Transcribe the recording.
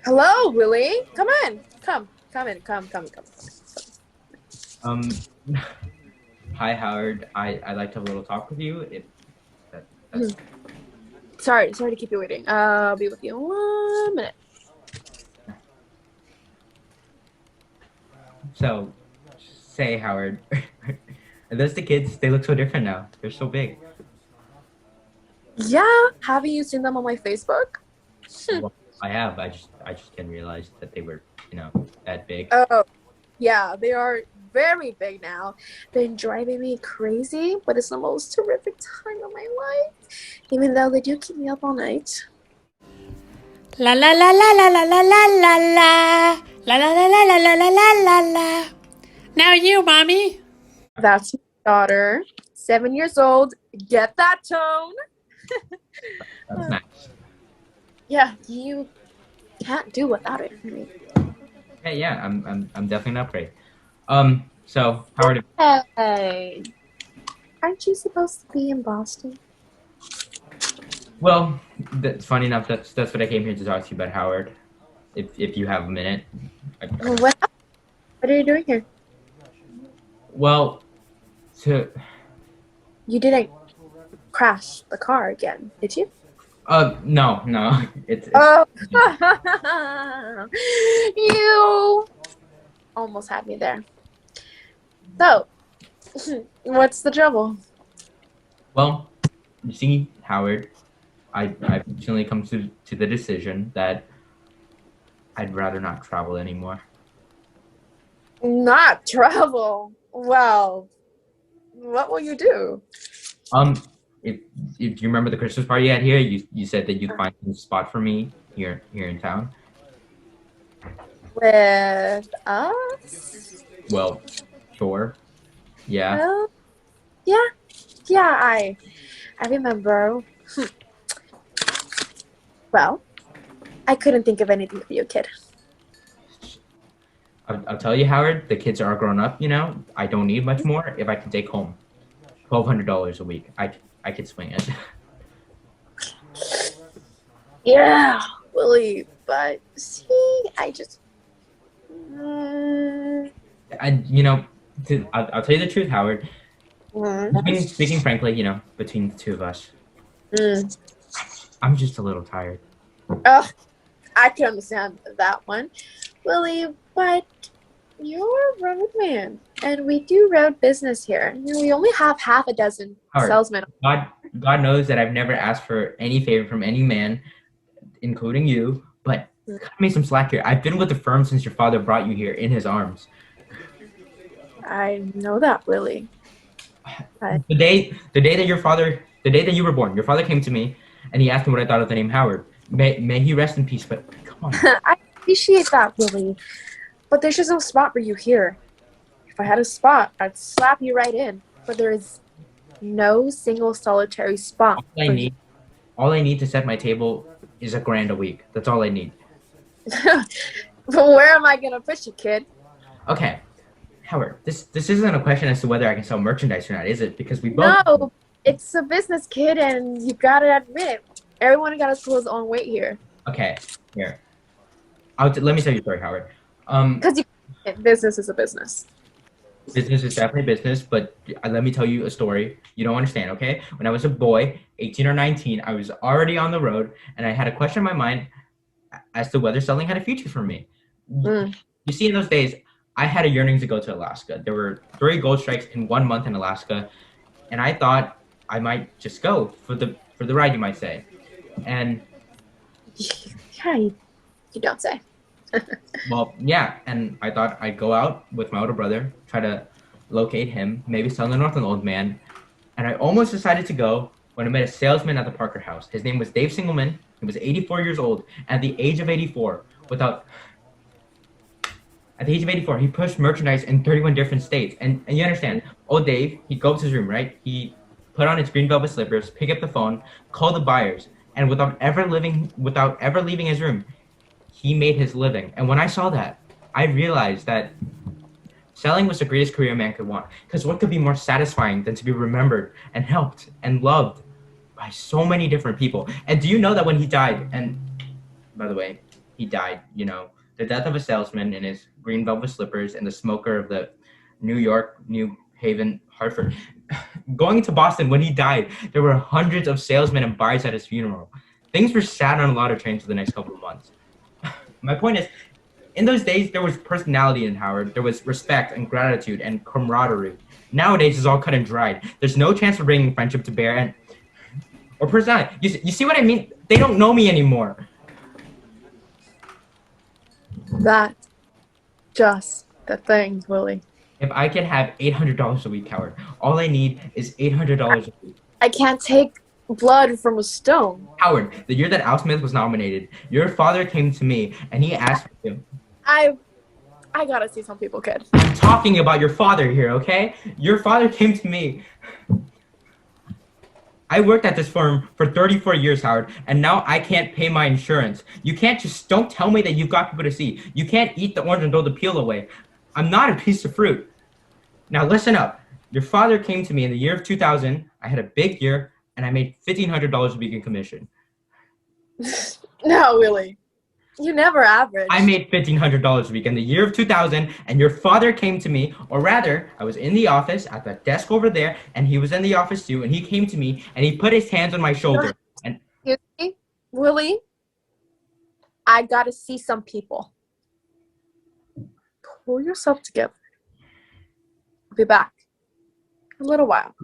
Hello, Willie. Come in. Come in. Come. Um, Hi Howard. I'd like to have a little talk with you. If that's Sorry to keep you waiting. I'll be with you in 1 minute. so. Say Howard. Are those the kids? They look so different now. They're so big. Yeah, haven't you seen them on my Facebook? Well, I have. I just didn't realize that they were that big. Oh, yeah, they are very big now. They're driving me crazy, but it's the most terrific time of my life. Even though they do keep me up all night. La la la la la la la la la la la la la la la la la la la. Now you, mommy. That's my daughter, 7 years old. Get that tone. That's nice. Yeah, you can't do without it. Hey, yeah. I'm definitely an upgrade. So Howard. Hey, aren't you supposed to be in Boston? Well, that's funny enough. That's what I came here to talk to you about, Howard. If you have a minute. What are you doing here? Well, to You didn't crash the car again, did you? no. It's Oh, you almost had me there. So, what's the trouble? Well, you see, Howard, I've recently come to the decision that I'd rather not travel anymore. Not travel. Well, what will you do? Um, if you remember the Christmas party you had here, you said that you'd find a spot for me here in town. With us? Well, sure, yeah. Well, yeah, I remember. Well, I couldn't think of anything for you, kid. I'll tell you, Howard, the kids are grown up. I don't need much more. If I can take home $1,200 a week, I could swing it. Yeah, Willie, but see, I just. Mm, I'll tell you the truth, Howard. Speaking frankly, between the two of us, mm. I'm just a little tired. Oh, I can understand that one, Willie, but you're a road man, and we do road business here. We only have half a dozen Howard, salesmen. God knows that I've never asked for any favor from any man, including you, but cut me some slack here. I've been with the firm since your father brought you here in his arms. I know that, Willie. The day that you were born, your father came to me and he asked me what I thought of the name Howard. May he rest in peace, but come on. I appreciate that, Willie, but there's just no spot for you here. If I had a spot, I'd slap you right in, but there is no single solitary spot. All I need to set my table is $1,000 a week. That's all I need. But where am I gonna put you, kid? Okay, Howard, this isn't a question as to whether I can sell merchandise or not, is it? Because we both. No, it's a business, kid, and you gotta admit it. Everyone gotta pull his own weight here. Okay, here. Let me tell you a story, Howard. Because business is a business. Business is definitely business, but let me tell you a story. You don't understand, okay? When I was a boy, 18 or 19, I was already on the road, and I had a question in my mind as to whether selling had a future for me. Mm. You see, in those days, I had a yearning to go to Alaska. There were 3 gold strikes in 1 month in Alaska, and I thought I might just go for the ride, you might say. And Yeah, you don't say. well, yeah, and I thought I'd go out with my older brother, try to locate him, maybe sell the North an old man. And I almost decided to go when I met a salesman at the Parker House. His name was Dave Singleman. He was 84 years old. At the age of 84, he pushed merchandise in 31 different states. And you understand, old Dave, he'd go to his room, right? He put on his green velvet slippers, pick up the phone, call the buyers, and without ever leaving his room, he made his living. And when I saw that, I realized that selling was the greatest career a man could want. Because what could be more satisfying than to be remembered and helped and loved by so many different people. And do you know that when he died, and by the way, he died, the death of a salesman in his green velvet slippers and the smoker of the New York, New Haven, Hartford. Going to Boston, when he died, there were hundreds of salesmen and buyers at his funeral. Things were sad on a lot of trains for the next couple of months. My point is, in those days, there was personality in Howard. There was respect and gratitude and camaraderie. Nowadays, it's all cut and dried. There's no chance for bringing friendship to bear or personality. You see what I mean? They don't know me anymore. That's just the thing, Willie. If I can have $800 a week, Howard, all I need is $800 a week. I can't take blood from a stone. Howard, the year that Al Smith was nominated, your father came to me and he asked me. I gotta see some people, kid. I'm talking about your father here, okay? Your father came to me. I worked at this firm for 34 years, Howard, and now I can't pay my insurance. You can't don't tell me that you've got people to see. You can't eat the orange and throw the peel away. I'm not a piece of fruit. Now listen up. Your father came to me in the year of 2000. I had a big year, and I made $1,500 a week in commission. No, Willie. You never average. I made $1,500 a week in the year of 2000, and your father came to me, or rather, I was in the office at the desk over there, and he was in the office too, and he came to me, and he put his hands on my shoulder. And Excuse me, Willie, I gotta see some people. Pull yourself together. I'll be back in a little while.